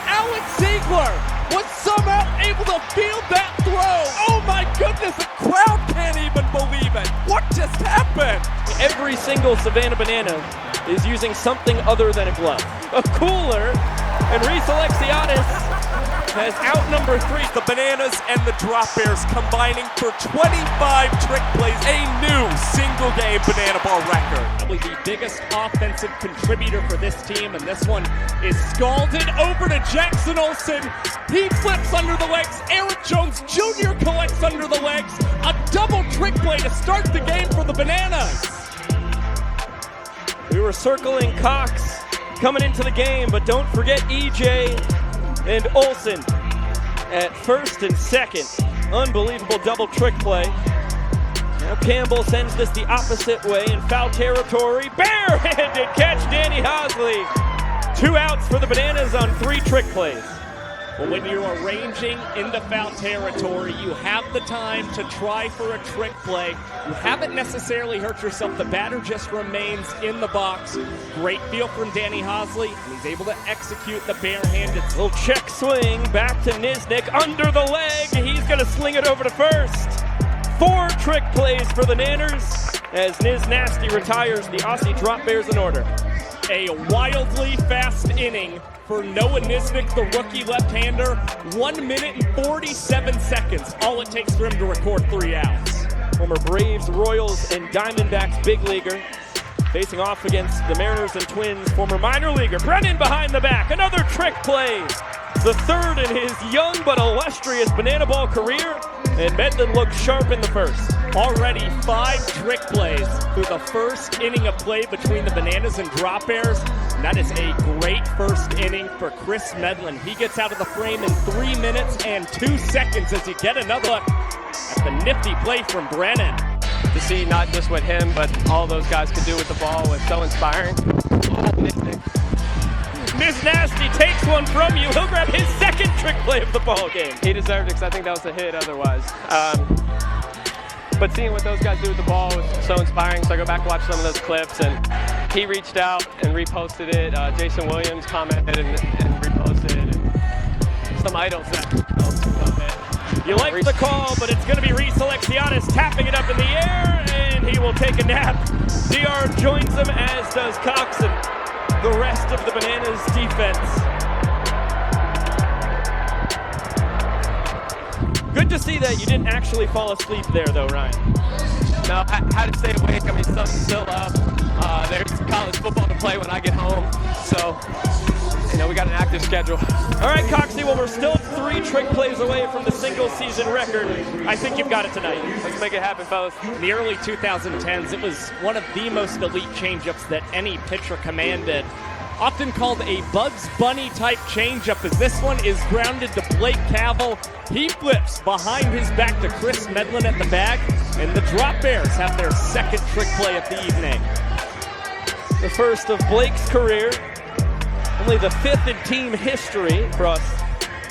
Alex Ziegler was somehow able to field that throw. Oh my goodness, the crowd can't even believe it. What just happened? Every single Savannah Banana is using something other than a glove. A cooler, and Reese Alexiadis has outnumbered three. The Bananas and the Drop Bears combining for 25 trick plays, a new single-game Banana Ball record. Probably the biggest offensive contributor for this team, and this one is scalded over to Jackson Olsen. He flips under the legs. Eric Jones Jr. collects under the legs. A double trick play to start the game for the Bananas. We were circling Cox coming into the game, but don't forget EJ and Olsen at first and second. Unbelievable double trick play. Now Campbell sends this the opposite way in foul territory. Barehanded catch, Danny Hosley. 2 outs for the Bananas on 3 trick plays. Well, when you're arranging in the foul territory, you have the time to try for a trick play. You haven't necessarily hurt yourself. The batter just remains in the box. Great feel from Danny Hosley, and he's able to execute the barehanded. Little check swing back to Niznik under the leg. He's going to sling it over to first. 4 trick plays for the Nanners as Niz Nasty retires the Aussie Drop Bears in order. A wildly fast inning for Noah Niznik, the rookie left-hander. 1 minute and 47 seconds. All it takes for him to record 3 outs. Former Braves, Royals, and Diamondbacks big leaguer facing off against the Mariners and Twins, former minor leaguer. Brennan behind the back, another trick play. The third in his young but illustrious Banana Ball career, and Medlin looked sharp in the first. Already 5 trick plays through the first inning of play between the Bananas and Drop Bears. And that is a great first inning for Chris Medlin. He gets out of the frame in 3 minutes and 2 seconds as you get another look at the nifty play from Brennan. To see not just what him, but all those guys could do with the ball was so inspiring. Niz Nasty takes one from you. He'll grab his second trick play of the ball game. He deserved it because I think that was a hit otherwise. But seeing what those guys do with the ball was so inspiring, so I go back and watch some of those clips, and he reached out and reposted it. Jason Williams commented and reposted it. And some idols that love it. You like the call, but it's going to be Reese Alexiadis tapping it up in the air, and he will take a nap. DR joins him, as does Cox and the rest of the Bananas defense. Good to see that you didn't actually fall asleep there, though, Ryan. No, I had to stay awake. I mean, sun's still up. There's college football to play when I get home, so we got an active schedule. All right, Coxie, well, we're still 3 trick plays away from the single-season record. I think you've got it tonight. Let's make it happen, fellas. In the early 2010s, it was one of the most elite changeups that any pitcher commanded. Often called a Bugs Bunny type changeup, as this one is grounded to Blake Cavell. He flips behind his back to Chris Medlin at the bag, and the Drop Bears have their second trick play of the evening. The first of Blake's career, only the 5th in team history across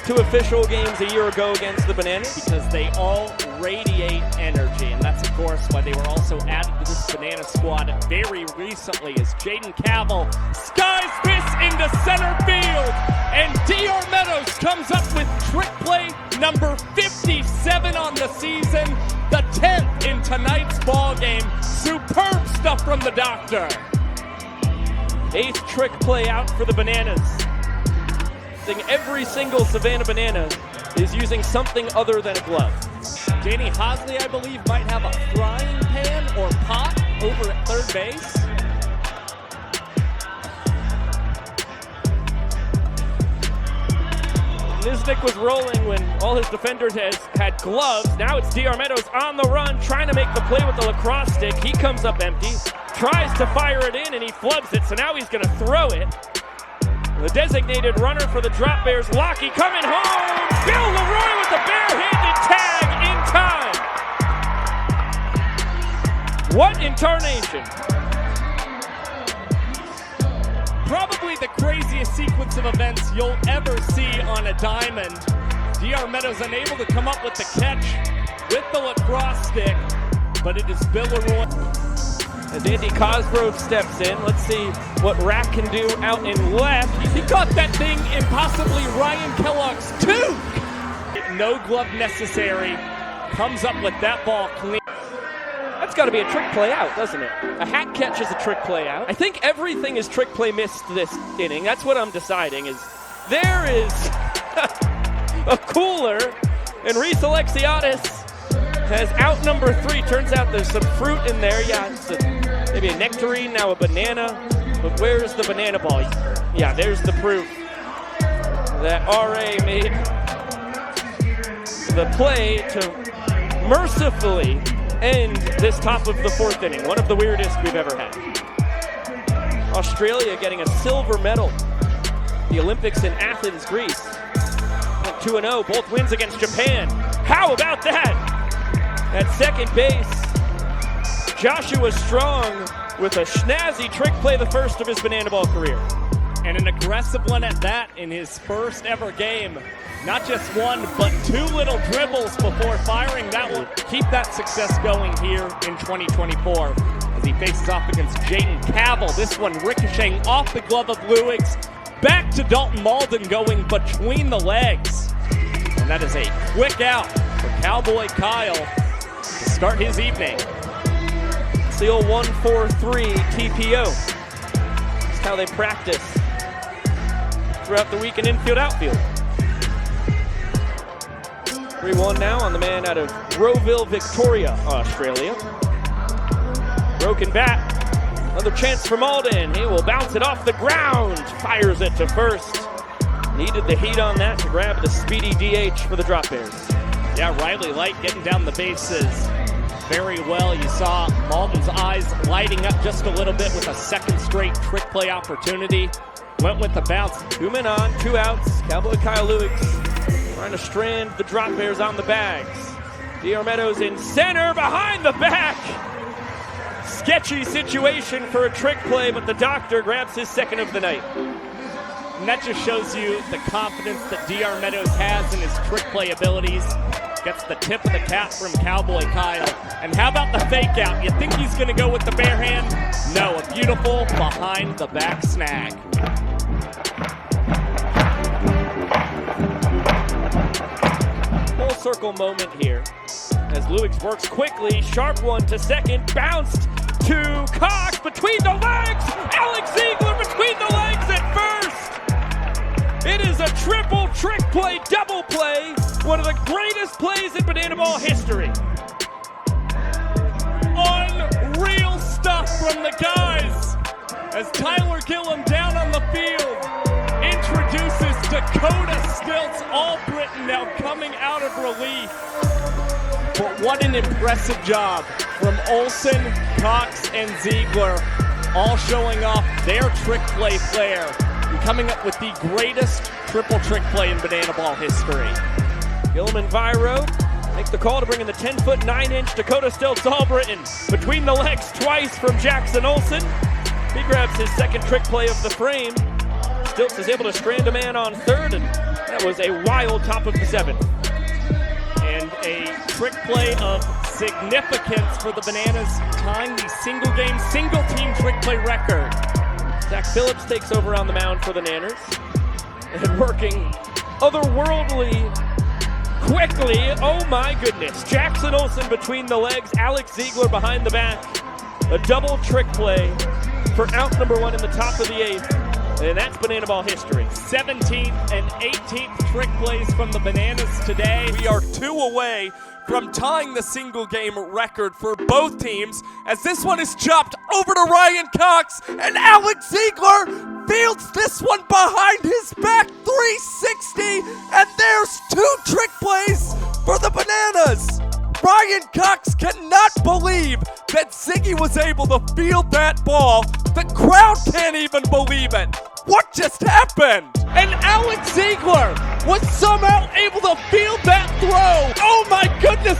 2 official games a year ago against the Bananas. Because they all radiate energy, and that's, of course, why they were also added to this Banana squad very recently, as Jaden Cavell skies this into center field, and DR Meadows comes up with trick play number 57 on the season, the 10th in tonight's ball game. Superb stuff from the doctor. 8th trick play out for the Bananas. Every single Savannah Banana is using something other than a glove. Danny Hosley, I believe, might have a frying pan or pot over at third base. Niznik was rolling when all his defenders had gloves. Now it's DR Meadows on the run, trying to make the play with the lacrosse stick. He comes up empty, tries to fire it in, and he flubs it, so now he's going to throw it. The designated runner for the Drop Bears, Lockie, coming home. Bill Leroy with the barehanded tag in time. What incarnation? Probably the craziest sequence of events you'll ever see on a diamond. DR Meadows unable to come up with the catch with the lacrosse stick, but it is Bill Leroy. as Andy Cosgrove steps in. Let's see what Rack can do out in left. He got that thing in possibly Ryan Kellogg's too. No glove necessary. Comes up with that ball clean. That's got to be a trick play out, doesn't it? A hack catch is a trick play out. I think everything is trick play missed this inning. That's what I'm deciding is there is a cooler, and Reese Alexiadis has out number 3. Turns out there's some fruit in there. Yeah, it's maybe a nectarine, now a banana. But where's the banana ball? Yeah, there's the proof that RA made the play to mercifully end this top of the 4th inning. One of the weirdest we've ever had. Australia getting a silver medal. The Olympics in Athens, Greece. 2-0, both wins against Japan. How about that? At second base, Joshua Strong with a snazzy trick play, the first of his banana ball career. And an aggressive one at that in his first ever game. Not just one, but 2 little dribbles before firing. That will keep that success going here in 2024 as he faces off against Jaden Cavill. This one ricocheting off the glove of Lewis. Back to Dalton Malden going between the legs. And that is a quick out for Cowboy Kyle to start his evening. It's the old 1-4-3 TPO. That's how they practice throughout the week in infield outfield. 3-1 now on the man out of Rowville, Victoria, Australia. Broken bat. Another chance for Malden. He will bounce it off the ground. Fires it to first. Needed the heat on that to grab the speedy DH for the Drop Bears. Yeah, Riley Light getting down the bases very well. You saw Malden's eyes lighting up just a little bit with a second straight trick play opportunity. Went with the bounce. 2 men on, 2 outs. Cowboy Kyle Lewis trying to strand the Drop Bears on the bags. D.R. Meadows in center, behind the back. Sketchy situation for a trick play, but the doctor grabs his second of the night. And that just shows you the confidence that D.R. Meadows has in his trick play abilities. Gets the tip of the cap from Cowboy Kyle. And how about the fake out? You think he's going to go with the bare hand? No, a beautiful behind the back snag. Full circle moment here as Lewis works quickly. Sharp one to second, bounced to Cox between the legs. Alex Ziegler between the legs at first. It is a triple trick play, double play. One of the greatest plays in banana ball history. Unreal stuff from the guys as Tyler Gillum down on the field introduces Dakota Stilts, All-Britain now coming out of relief. But what an impressive job from Olsen, Cox, and Ziegler, all showing off their trick play flair and coming up with the greatest triple trick play in banana ball history. Gillum and Viro make the call to bring in the 10-foot 9-inch Dakota Stilts All-Britain between the legs twice from Jackson Olsen. He grabs his second trick play of the frame. Stilts is able to strand a man on third, and that was a wild top of the 7th. And a trick play of significance for the Bananas, tying the single-game, single-team trick play record. Zach Phillips takes over on the mound for the Nanners, and working otherworldly quickly. Oh my goodness. Jackson Olsen between the legs, Alex Ziegler behind the back. A double trick play for out number 1 in the top of the 8th. And that's banana ball history. 17th and 18th trick plays from the Bananas today. We are 2 away from tying the single game record for both teams as this one is chopped over to Ryan Cox, and Alex Ziegler fields this one behind his back, 360, and there's 2 trick plays for the Bananas. Ryan Cox cannot believe that Ziggy was able to field that ball. The crowd can't even believe it. What just happened? And Alex Ziegler was somehow able to field that throw. Oh my goodness.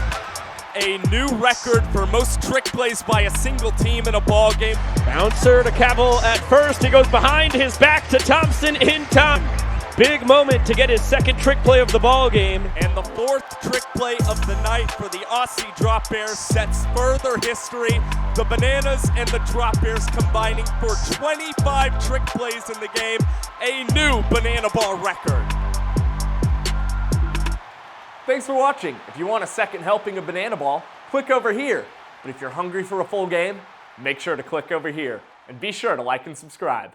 A new record for most trick plays by a single team in a ball game. Bouncer to Cavill at first. He goes behind his back to Thompson in time. Big moment to get his second trick play of the ball game. And the fourth trick play of the night for the Aussie Drop Bears sets further history. The Bananas and the Drop Bears combining for 25 trick plays in the game, a new banana ball record. Thanks for watching. If you want a second helping of banana ball, click over here. But if you're hungry for a full game, make sure to click over here. And be sure to like and subscribe.